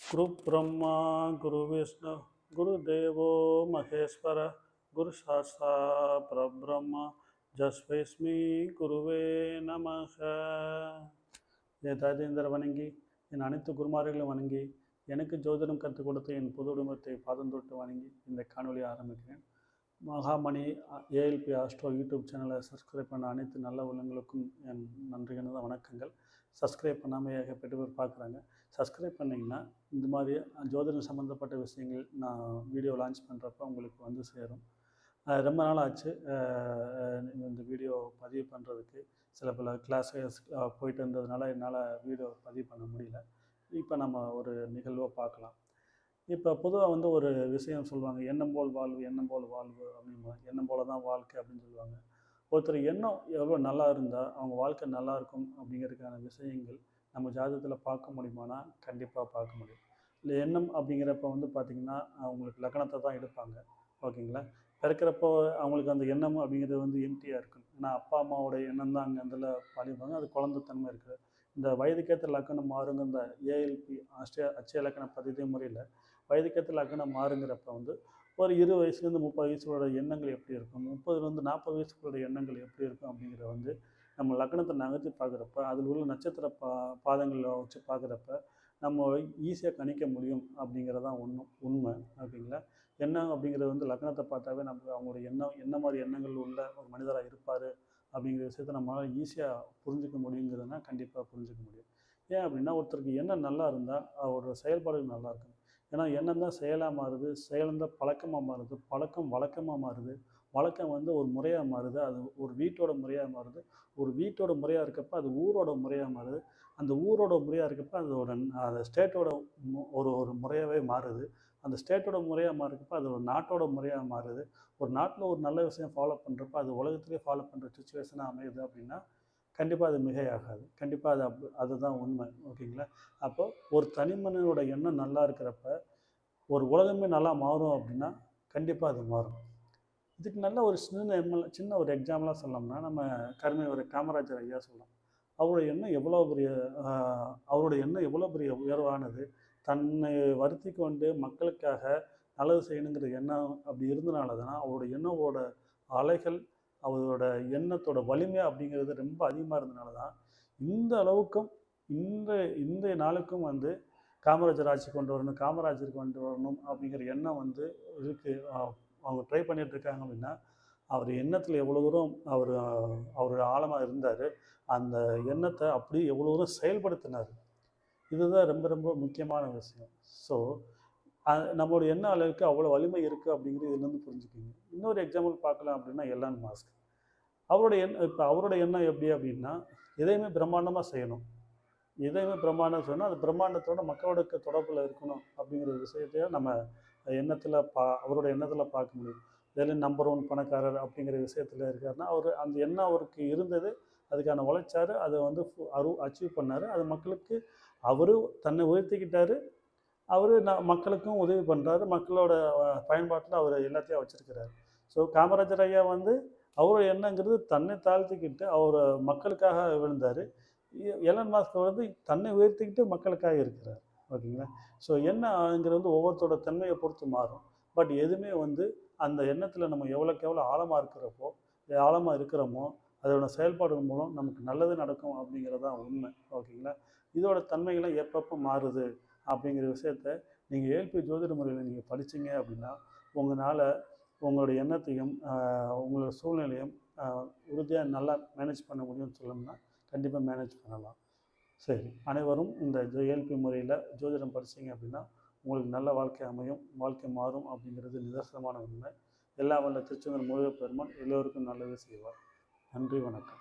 குரு பிரம்மா குரு விஷ்ணு குரு தேவோ மகேஸ்வர குரு சாட்சா பரபிரம்மா ஜஸ்வைஸ்மி குருவே நமக. என் ததேந்திர வணங்கி என் அனைத்து குருமார்களையும் வணங்கி எனக்கு ஜோதிடம் கற்றுக் கொடுத்த என் பொது குடும்பத்தை பாதம் தொட்டு வணங்கி இந்த காணொலியை ஆரம்பிக்கிறேன். மகாமணி ஏஎல்பி ஆஸ்ட்ரோ யூடியூப் சேனலை சப்ஸ்கிரைப் பண்ண அனைத்து நல்ல உள்ளங்களுக்கும் என் நன்றி கலந்த வணக்கங்கள். சப்ஸ்கிரைப் பண்ணாமல் ஏகப்பட்ட பேர் பார்க்குறாங்க. சப்ஸ்கிரைப் பண்ணிங்கன்னா இந்த மாதிரி ஜோதிடம் சம்மந்தப்பட்ட விஷயங்கள் நான் வீடியோ லான்ச் பண்ணுறப்ப உங்களுக்கு வந்து சேரும். ரொம்ப நாள் ஆச்சு இந்த வீடியோ பதிவு பண்ணுறதுக்கு. சில பல கிளாஸஸ் போயிட்டு இருந்ததுனால என்னால் வீடியோ பதிவு பண்ண முடியல. இப்போ நம்ம ஒரு நிகழ்வை பார்க்கலாம். இப்போ பொதுவாக வந்து ஒரு விஷயம் சொல்லுவாங்க, எண்ணம் போல் வாழ்வு எண்ணம் போல் வாழ்வு அப்படின்வாங்க. எண்ணம் போல தான் வாழ்க்கை அப்படின்னு சொல்லுவாங்க. ஒருத்தர் எண்ணம் எவ்வளோ நல்லா இருந்தால் அவங்க வாழ்க்கை நல்லா இருக்கும் அப்படிங்கிறதுக்கான விஷயங்கள் நம்ம ஜாதகத்தில் பார்க்க முடியுமானா கண்டிப்பாக பார்க்க முடியும். இல்லை எண்ணம் அப்படிங்கிறப்ப வந்து பார்த்திங்கன்னா அவங்களுக்கு லக்னத்தை தான் எடுப்பாங்க. ஓகேங்களா? பிறக்கிறப்போ அவங்களுக்கு அந்த எண்ணம் அப்படிங்கிறது வந்து எம்டியாக இருக்கும். ஏன்னா அப்பா அம்மாவோட எண்ணம் தான் அங்கே அதில் பாலிப்பாங்க. அது குழந்தைத்தன்மை இருக்குது. இந்த வயதுக்கேற்ற லக்கணம் மாறுங்க. இந்த ஏஎல்பி அச்சய இலக்கண பதிவு முறையில் வயதுக்கேற்ற லக்கணம் மாறுங்கிறப்ப வந்து ஒரு 20 வயசுலேருந்து 30 வயசுகளோட எண்ணங்கள் எப்படி இருக்கும், 30லேருந்து 40 வயசுகளோட எண்ணங்கள் எப்படி இருக்கும் அப்படிங்கிற வந்து நம்ம லக்னத்தை நகர்த்தி பார்க்குறப்ப அதில் உள்ள நட்சத்திர பாதங்களில் வச்சு பார்க்குறப்ப நம்ம ஈஸியாக கணிக்க முடியும் அப்படிங்கிறதான் உண்மை. ஓகேங்களா? எண்ணம் அப்படிங்கிறது வந்து லக்னத்தை பார்த்தாவே நமக்கு அவங்களோட என்ன மாதிரி எண்ணங்கள் உள்ள ஒரு மனிதராக இருப்பார் அப்படிங்கிற விஷயத்தை நம்மளால் ஈஸியாக புரிஞ்சிக்க முடியுங்கிறதுனா கண்டிப்பாக புரிஞ்சிக்க முடியும். ஏன் அப்படின்னா ஒருத்தருக்கு எண்ணம் நல்லா இருந்தால் அவரோட செயல்பாடுகள் நல்லாயிருக்கும். ஏன்னா எண்ணம் தான் செயலாக மாறுது, செயல்தான் பழக்கமாக மாறுது, பழக்கம் வழக்கமாக மாறுது, வழக்கம் வந்து ஒரு முறையாக மாறுது, அது ஒரு வீட்டோட முறையாக மாறுது, ஒரு வீட்டோட முறையாக இருக்கப்போ அது ஊரோட முறையாக மாறுது, அந்த ஊரோட முறையாக இருக்கப்போ அதோட அந்த ஸ்டேட்டோட ஒரு முறையாகவே மாறுது, அந்த ஸ்டேட்டோட முறையாக மாறுறப்ப அது ஒரு நாட்டோட முறையாக மாறுது. ஒரு நாட்டில் ஒரு நல்ல விஷயம் ஃபாலோ பண்ணுறப்ப அது உலகத்துலேயே ஃபாலோ பண்ணுற சுச்சுவேஷனாக அமையுது அப்படின்னா கண்டிப்பாக அது மிகையாகாது. கண்டிப்பாக அதுதான் உண்மை. ஓகேங்களா? அப்போது ஒரு தனி மனிதனோட எண்ணம் நல்லா இருக்கிறப்ப ஒரு உலகமே நல்லா மாறும் அப்படின்னா கண்டிப்பாக அது மாறும். இதுக்கு நல்ல ஒரு சின்ன ஒரு எக்ஸாம்பிளாக சொல்லணும்னா நம்ம ஒரு காமராஜர் ஐயா சொல்லலாம். அவருடைய எண்ணம் எவ்வளோ பெரிய உயர்வானது. தன்னை வருத்தி கொண்டு மக்களுக்காக நல்லது செய்யணுங்கிற எண்ணம் அப்படி இருந்தனால தான் அவருடைய எண்ணத்தோட அலைகள், அவரோட எண்ணத்தோட வலிமை அப்படிங்கிறது ரொம்ப அதிகமாக இருந்தனால தான் இந்த அளவுக்கும் இன்றைய நாளுக்கும் வந்து காமராஜர் ஆட்சி கொண்டு வரணும், காமராஜர் கொண்டு வரணும் அப்படிங்கிற எண்ணம் வந்து இருக்குது. அவங்க ட்ரை பண்ணிகிட்ருக்காங்க அப்படின்னா அவர் எண்ணத்தில் எவ்வளோ தூரம் அவர் ஆழமாக இருந்தார், அந்த எண்ணத்தை அப்படி எவ்வளோ தூரம் செயல்படுத்தினார். இதுதான் ரொம்ப ரொம்ப முக்கியமான விஷயம். ஸோ நம்மளோட எண்ண அளவுக்கு அவ்வளோ வலிமை இருக்குது அப்படிங்கிறது இதுலேருந்து புரிஞ்சுக்கிங்க. இன்னொரு எக்ஸாம்பிள் பார்க்கலாம் அப்படின்னா எலான் மாஸ்க். அவரோட எண்ணம் எப்படி அப்படின்னா எதையுமே பிரம்மாண்டமாக செய்யணும், பிரம்மாண்டம் சொன்னால் அது பிரம்மாண்டத்தோட மக்களோட தொடர்பில் இருக்கணும் அப்படிங்கிற விஷயத்தையே நம்ம அவரோட எண்ணத்தில் பார்க்க முடியும். இதில் நம்பர் 1 பணக்காரர் அப்படிங்கிற விஷயத்தில் இருக்காருன்னா அந்த எண்ணம் அவருக்கு இருந்தது, அதுக்கான உழைச்சார், அதை வந்து அச்சீவ் பண்ணார். அது மக்களுக்கு அவர் தன்னை உயர்த்திக்கிட்டார், அவர் மக்களுக்கும் உதவி பண்ணுறாரு, மக்களோட பயன்பாட்டில் அவர் எல்லாத்தையும் வச்சுருக்கிறார். ஸோ காமராஜர் ஐயா வந்து அவரோட எண்ணங்கிறது தன்னை தாழ்த்திக்கிட்டு அவர் மக்களுக்காக விழுந்தார். எலான் மாஸ்க் வந்து தன்னை உயர்த்திக்கிட்டு மக்களுக்காக இருக்கிறார். ஓகேங்களா? ஸோ எண்ணங்கிறது வந்து ஒவ்வொருத்தரோட தன்மையை பொறுத்து மாறும். பட் எதுவுமே வந்து அந்த எண்ணத்தில் நம்ம எவ்வளோக்கு எவ்வளோ ஆழமாக இருக்கிறோமோ அதோட செயல்பாடுகள் மூலம் நமக்கு நல்லது நடக்கும் அப்படிங்கிறது தான் உண்மை. ஓகேங்களா? இதோட தன்மைகளை எப்பப்போ மாறுது அப்படிங்கிற விஷயத்த நீங்கள் ஏஎல்பி ஜோதிட முறையில் நீங்கள் படிச்சிங்க அப்படின்னா உங்களால் உங்களோட எண்ணத்தையும் உங்களோட சூழ்நிலையும் உறுதியாக நல்லா மேனேஜ் பண்ண முடியும்னு சொல்லணும்னா கண்டிப்பாக மேனேஜ் பண்ணலாம். சரி, அனைவரும் இந்த ஏஎல்பி முறையில் ஜோதிடம் படிச்சிங்க அப்படின்னா உங்களுக்கு நல்ல வாழ்க்கை அமையும், வாழ்க்கை மாறும் அப்படிங்கிறது நிதர்சனமான உண்மை. எல்லா வல்ல திருச்செந்தூர் முருகப்பெருமான் எல்லோருக்கும் நல்லது செய்வார். நன்றி, வணக்கம்.